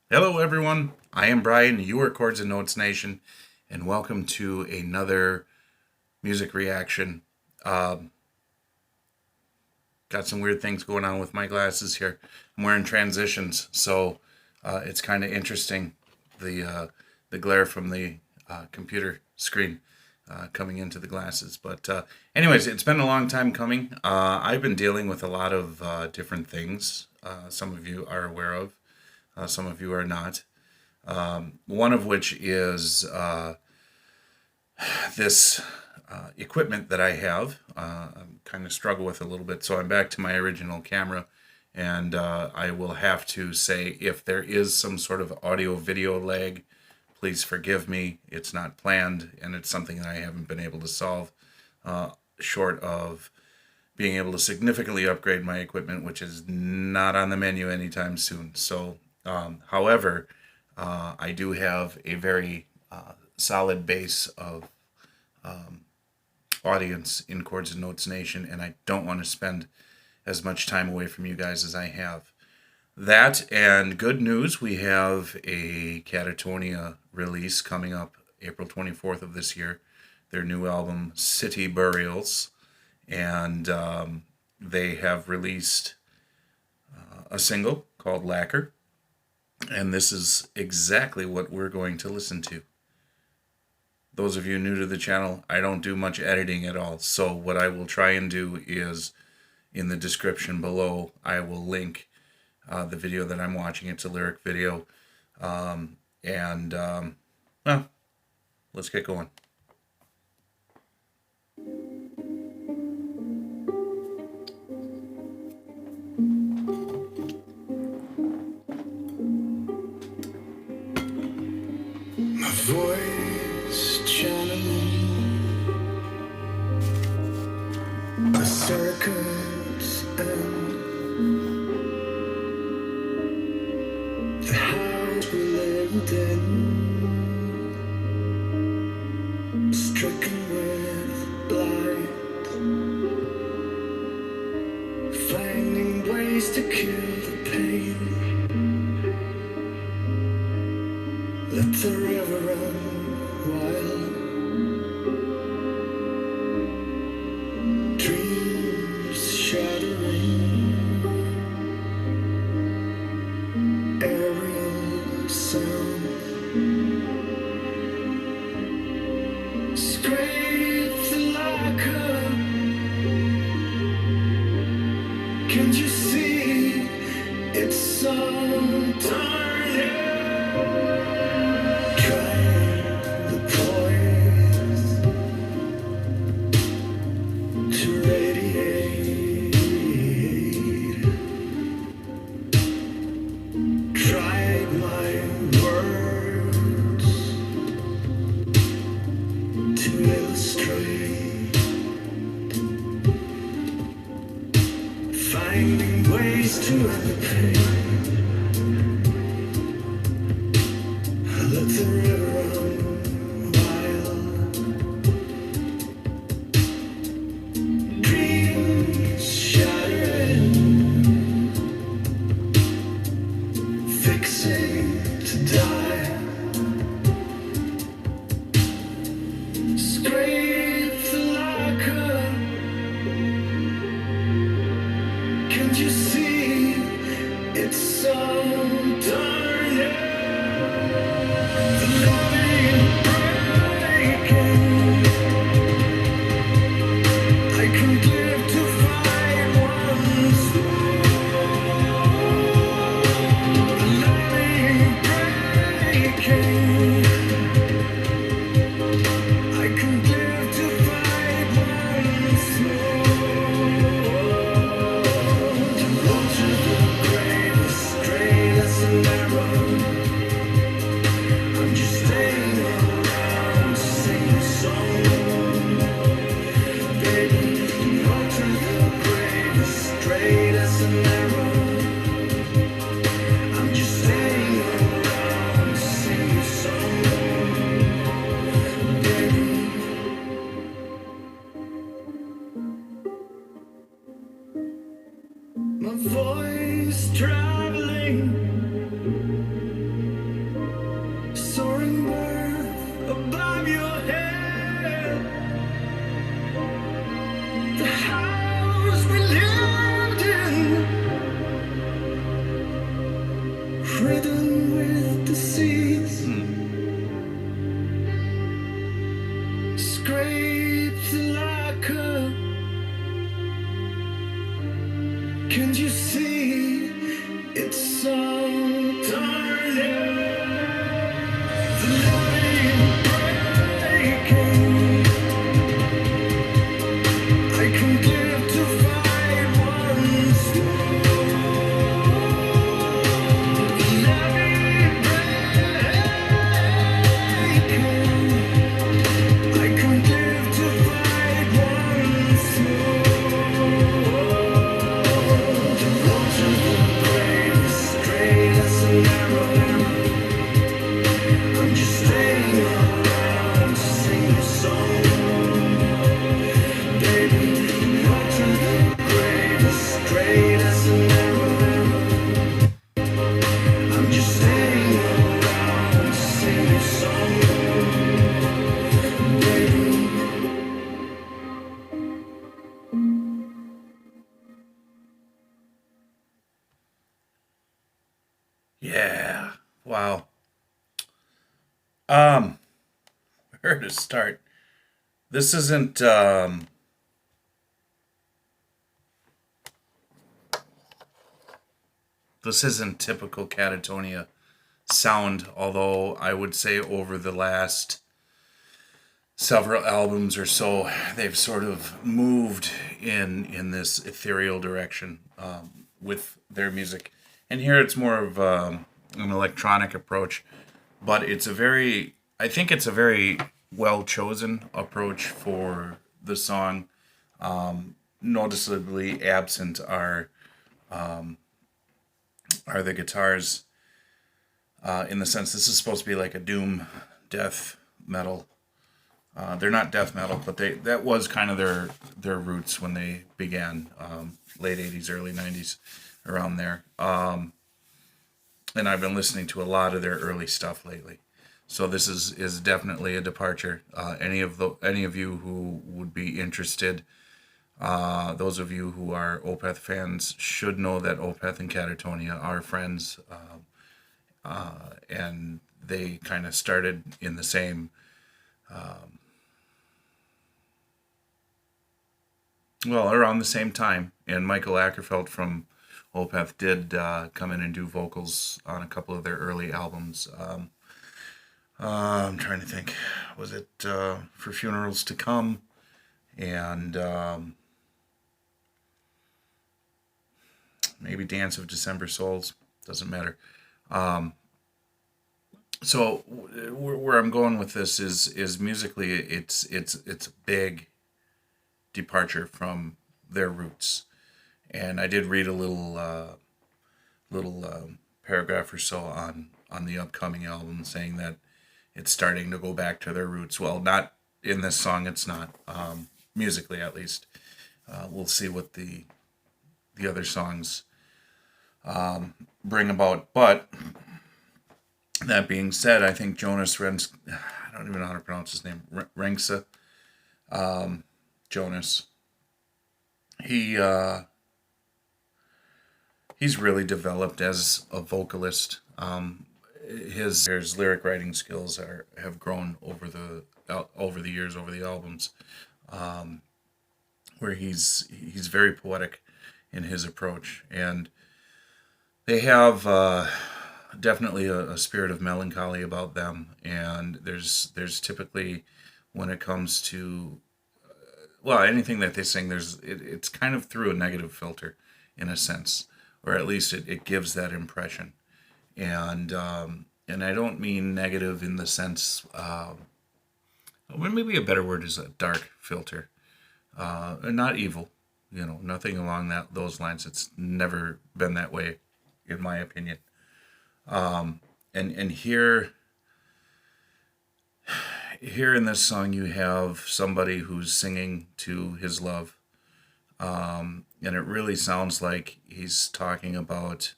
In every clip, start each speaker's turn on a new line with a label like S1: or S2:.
S1: Hello, everyone. I am Brian. You are Chords and Notes Nation, and welcome to another music reaction. Um, got some weird things going on with my glasses here. I'm wearing transitions, so it's kind of interesting. The glare from the computer screen coming into the glasses. But anyways, it's been a long time coming. I've been dealing with a lot of different things. Some of you are aware of. Some of you are not. One of which is this equipment that I have. I kind of struggle with a little bit, so I'm back to my original camera, and I will have to say if there is some sort of audio video lag, please forgive me. It's not planned, and it's something that I haven't been able to solve, short of being able to significantly upgrade my equipment, which is not on the menu anytime soon. So, however, I do have a very solid base of audience in Chords and Notes Nation, and I don't want to spend as much time away from you guys as I have. That and good news, we have a Katatonia release coming up April 24th of this year, their new album, City Burials, and they have released a single called Lacquer, and this is exactly what we're going to listen to. Those of you new to the channel, I don't do much editing at all. So what I will try and do is in the description below, I will link the video that I'm watching. It's a lyric video. Well, let's get going.
S2: My voice channeling the circuits and the house we lived in, stricken with blight, finding ways to kill the pain. Let the river run wild, dreams shattering, aerial sound, scrape the lacquer. Can't you see it's so turning? Finding ways to end the pain. Let the river run wild. Dreams shattering, fixing to die. Scrape the lacquer. Can't you see it's so dark? The loving breaking. I can't live to fight once more. The loving breaking. rhythm with the seas. Scrape the lacquer. Can't you see it's so darling? The light breaking. I can live to fight once more. The light breaking. I can live to fight once more. The road to the grave is straight as an arrow. I'm just staying around to sing a song, baby. The road to the grave is straight as an arrow. I'm just staying around to sing a song, baby.
S1: Yeah. Wow. Where to start? This isn't this isn't typical Katatonia sound, although I would say over the last several albums or so, they've sort of moved in this ethereal direction with their music. And here it's more of an electronic approach, but I think it's a very well chosen approach for the song. Noticeably absent are the guitars, in the sense this is supposed to be like a doom death metal. They're not death metal, but that was kind of their roots when they began, late 80s, early 90s, around there. And I've been listening to a lot of their early stuff lately. So this is definitely a departure. Any of you who would be interested, those of you who are Opeth fans should know that Opeth and Katatonia are friends, and they kind of started in the same, around the same time. And Michael Ackerfeld from Opeth did come in and do vocals on a couple of their early albums. I'm trying to think. Was it For Funerals to Come? And maybe Dance of December Souls. Doesn't matter. So where I'm going with this is musically, it's a big departure from their roots. And I did read a little paragraph or so on the upcoming album saying that it's starting to go back to their roots. Well, not in this song, it's not, musically at least. We'll see what the other songs bring about. But that being said, I think Jonas Rens, I don't even know how to pronounce his name, Renksa, Jonas, he's really developed as a vocalist. His lyric writing skills have grown over the years, over the albums, where he's very poetic in his approach, and they have definitely a spirit of melancholy about them. And there's typically, when it comes to anything that they sing, it's kind of through a negative filter, in a sense, or at least it gives that impression. And I don't mean negative in the sense, maybe a better word is a dark filter, not evil, nothing along those lines. It's never been that way, in my opinion. And here in this song, you have somebody who's singing to his love, and it really sounds like he's talking about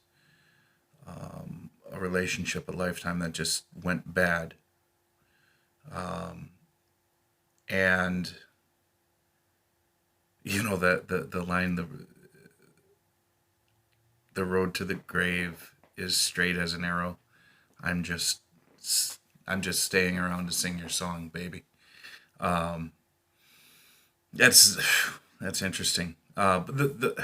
S1: a relationship, a lifetime that just went bad. And the line, the road to the grave is straight as an arrow. I'm just I'm just staying around to sing your song, baby. Um, that's that's interesting. But the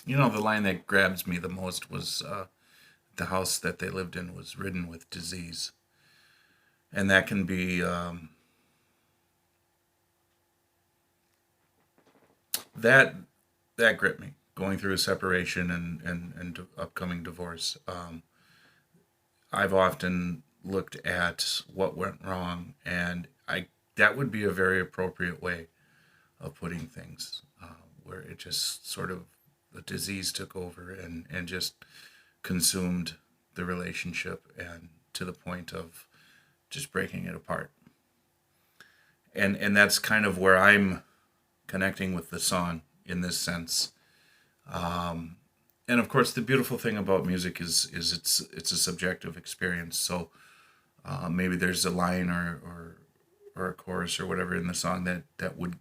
S1: the line that grabs me the most was the house that they lived in was ridden with disease, and that can be that that gripped me going through a separation and upcoming divorce. I've often looked at what went wrong, and I that would be a very appropriate way of putting things, where it just sort of the disease took over and just consumed the relationship and to the point of just breaking it apart. And that's kind of where I'm connecting with the song in this sense. And of course, the beautiful thing about music is it's a subjective experience. So maybe there's a line or a chorus or whatever in the song that would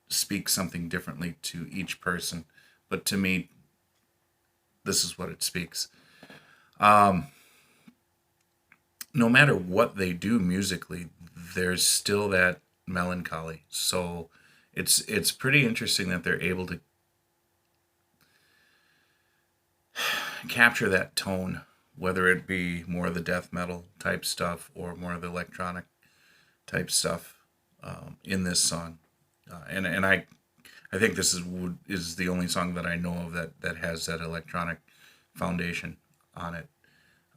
S1: speak something differently to each person, but to me, this is what it speaks. Um, no matter what they do musically, there's still that melancholy. So it's pretty interesting that they're able to capture that tone, whether it be more of the death metal type stuff or more of the electronic type stuff in this song. And I think this is the only song that I know of that has that electronic foundation on it.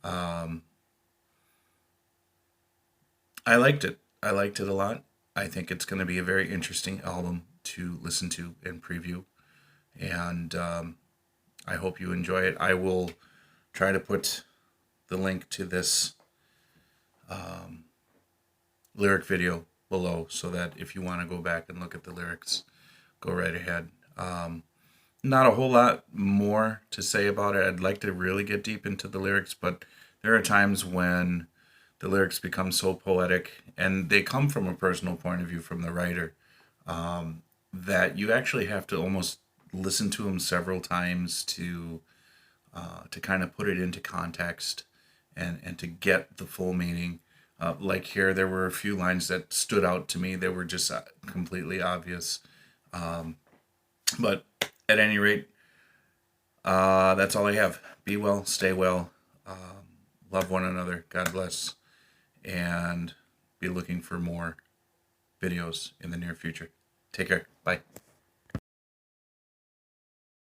S1: Um, I liked it. I liked it a lot. I think it's going to be a very interesting album to listen to and preview. And I hope you enjoy it. I will try to put the link to this lyric video below so that if you want to go back and look at the lyrics, go right ahead. Not a whole lot more to say about it. I'd like to really get deep into the lyrics, but there are times when the lyrics become so poetic and they come from a personal point of view from the writer, that you actually have to almost listen to them several times to kind of put it into context and to get the full meaning. Like here, there were a few lines that stood out to me. They were just completely obvious. But at any rate, that's all I have. Be well, stay well, love one another. God bless, and be looking for more videos in the near future. Take care. Bye.